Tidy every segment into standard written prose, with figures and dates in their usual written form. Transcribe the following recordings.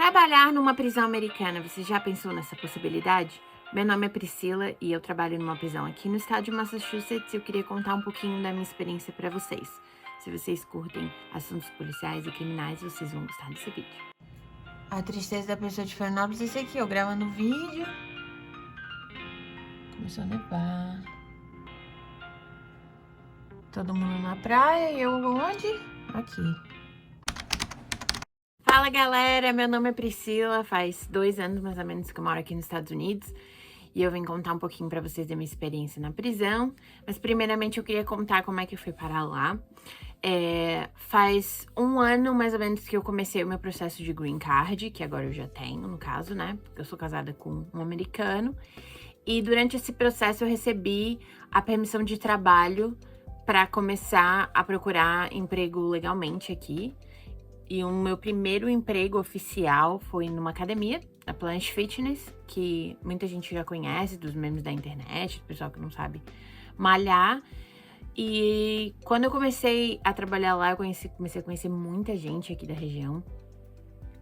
Trabalhar numa prisão americana, você já pensou nessa possibilidade? Meu nome é Priscila e eu trabalho numa prisão aqui no estado de Massachusetts e eu queria contar um pouquinho da minha experiência para vocês. Se vocês curtem assuntos policiais e criminais, vocês vão gostar desse vídeo. A tristeza da pessoa de Florianópolis é esse aqui, eu gravando vídeo. Começou a nevar. Todo mundo na praia e eu onde? Aqui. Fala galera, meu nome é Priscila, faz 2 anos mais ou menos que eu moro aqui nos Estados Unidos e eu vim contar um pouquinho pra vocês da minha experiência na prisão, mas primeiramente eu queria contar como é que eu fui parar lá. Faz 1 ano mais ou menos que eu comecei o meu processo de green card, que agora eu já tenho, no caso, né, porque eu sou casada com um americano, e durante esse processo eu recebi a permissão de trabalho para começar a procurar emprego legalmente aqui. E o meu primeiro emprego oficial foi numa academia, a Planet Fitness, que muita gente já conhece dos memes da internet, do pessoal que não sabe malhar. E quando eu comecei a trabalhar lá, eu comecei a conhecer muita gente aqui da região.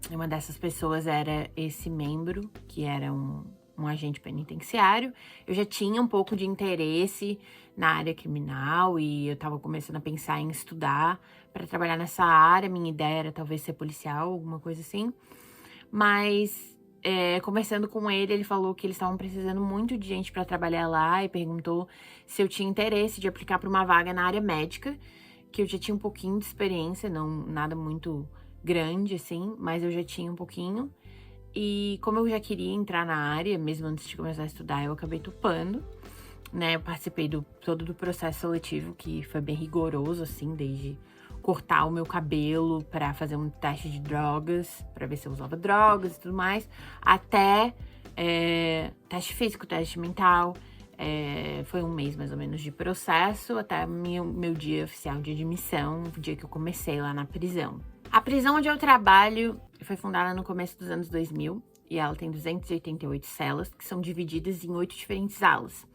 E uma dessas pessoas era esse membro, que era um agente penitenciário. Eu já tinha um pouco de interesse na área criminal e eu tava começando a pensar em estudar para trabalhar nessa área. Minha ideia era talvez ser policial, alguma coisa assim. Mas conversando com ele, ele falou que eles estavam precisando muito de gente para trabalhar lá e perguntou se eu tinha interesse de aplicar para uma vaga na área médica, que eu já tinha um pouquinho de experiência, não nada muito grande assim, mas eu já tinha um pouquinho. E como eu já queria entrar na área, mesmo antes de começar a estudar, eu acabei topando, né? Eu participei todo do processo seletivo, que foi bem rigoroso, assim, desde cortar o meu cabelo para fazer um teste de drogas, para ver se eu usava drogas e tudo mais, até teste físico, teste mental. Foi 1 mês mais ou menos de processo, até meu dia oficial de admissão, o dia que eu comecei lá na prisão. A prisão onde eu trabalho foi fundada no começo dos anos 2000 e ela tem 288 celas, que são divididas em 8 diferentes alas.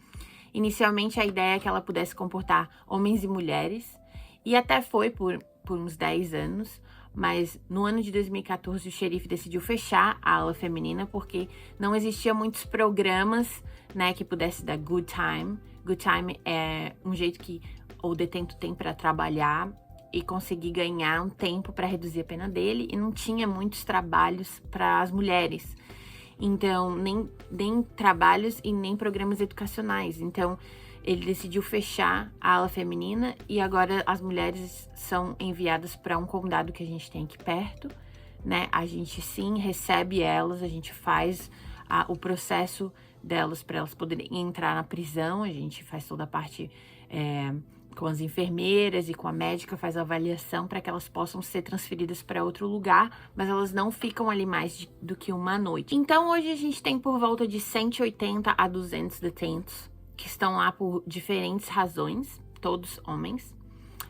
Inicialmente, a ideia é que ela pudesse comportar homens e mulheres, e até foi por uns 10 anos, mas no ano de 2014 o xerife decidiu fechar a ala feminina porque não existia muitos programas, né, que pudesse dar good time. Good time é um jeito que o detento tem para trabalhar e conseguir ganhar um tempo para reduzir a pena dele, e não tinha muitos trabalhos para as mulheres. Então, nem trabalhos e nem programas educacionais. Então, ele decidiu fechar a ala feminina e agora as mulheres são enviadas para um condado que a gente tem aqui perto, né? A gente sim recebe elas, a gente faz o processo delas para elas poderem entrar na prisão, a gente faz toda a parte com as enfermeiras e com a médica, faz a avaliação para que elas possam ser transferidas para outro lugar, mas elas não ficam ali mais do que 1 noite. Então, hoje a gente tem por volta de 180 a 200 detentos que estão lá por diferentes razões, todos homens,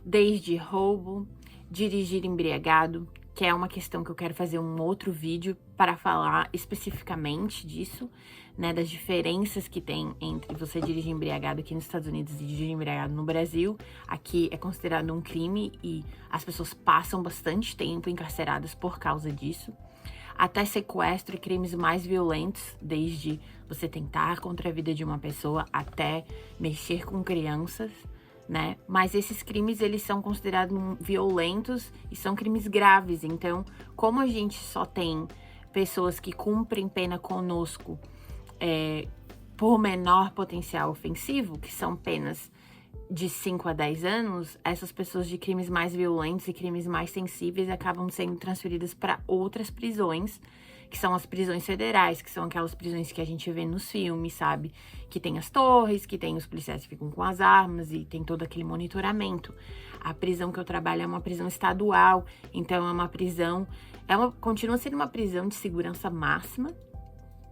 desde roubo, dirigir embriagado, que é uma questão que eu quero fazer um outro vídeo para falar especificamente disso, né, das diferenças que tem entre você dirigir embriagado aqui nos Estados Unidos e dirigir embriagado no Brasil. Aqui é considerado um crime e as pessoas passam bastante tempo encarceradas por causa disso. Até sequestro e crimes mais violentos, desde você tentar contra a vida de uma pessoa até mexer com crianças, né? Mas esses crimes, eles são considerados violentos e são crimes graves. Então, como a gente só tem pessoas que cumprem pena conosco por menor potencial ofensivo, que são penas de 5 a 10 anos, essas pessoas de crimes mais violentos e crimes mais sensíveis acabam sendo transferidas para outras prisões, que são as prisões federais, que são aquelas prisões que a gente vê nos filmes, sabe? Que tem as torres, que tem os policiais que ficam com as armas e tem todo aquele monitoramento. A prisão que eu trabalho é uma prisão estadual, então é uma prisão, continua sendo uma prisão de segurança máxima,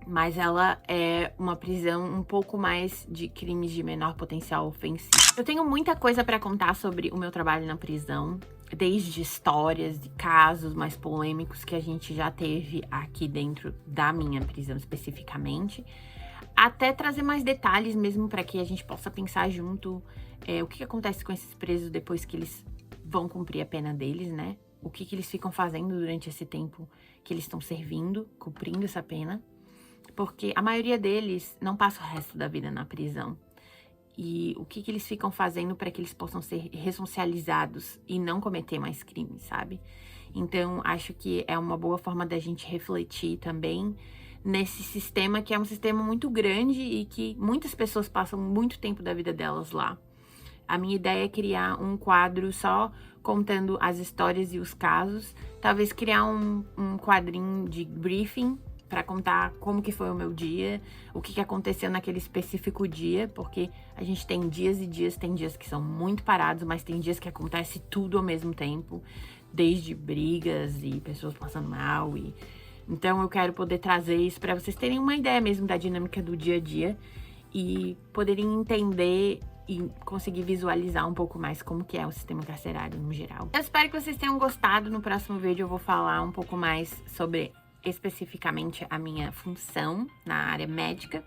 mas ela é uma prisão um pouco mais de crimes de menor potencial ofensivo. Eu tenho muita coisa para contar sobre o meu trabalho na prisão, desde histórias de casos mais polêmicos que a gente já teve aqui dentro da minha prisão especificamente, até trazer mais detalhes mesmo para que a gente possa pensar junto o que acontece com esses presos depois que eles vão cumprir a pena deles, né? o que eles ficam fazendo durante esse tempo que eles estão servindo, cumprindo essa pena, porque a maioria deles não passa o resto da vida na prisão. E o que eles ficam fazendo para que eles possam ser ressocializados e não cometer mais crimes, sabe? Então, acho que é uma boa forma da gente refletir também nesse sistema que é um sistema muito grande e que muitas pessoas passam muito tempo da vida delas lá. A minha ideia é criar um quadro só contando as histórias e os casos, talvez criar um quadrinho de briefing para contar como que foi o meu dia, o que aconteceu naquele específico dia, porque a gente tem dias e dias, tem dias que são muito parados, mas tem dias que acontece tudo ao mesmo tempo, desde brigas e pessoas passando mal. Então eu quero poder trazer isso para vocês terem uma ideia mesmo da dinâmica do dia a dia e poderem entender e conseguir visualizar um pouco mais como que é o sistema carcerário no geral. Eu espero que vocês tenham gostado. No próximo vídeo eu vou falar um pouco mais sobre especificamente a minha função na área médica.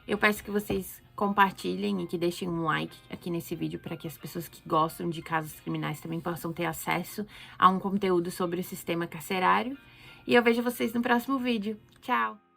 Eu peço que vocês compartilhem e que deixem um like aqui nesse vídeo para que as pessoas que gostam de casos criminais também possam ter acesso a um conteúdo sobre o sistema carcerário. E eu vejo vocês no próximo vídeo. Tchau!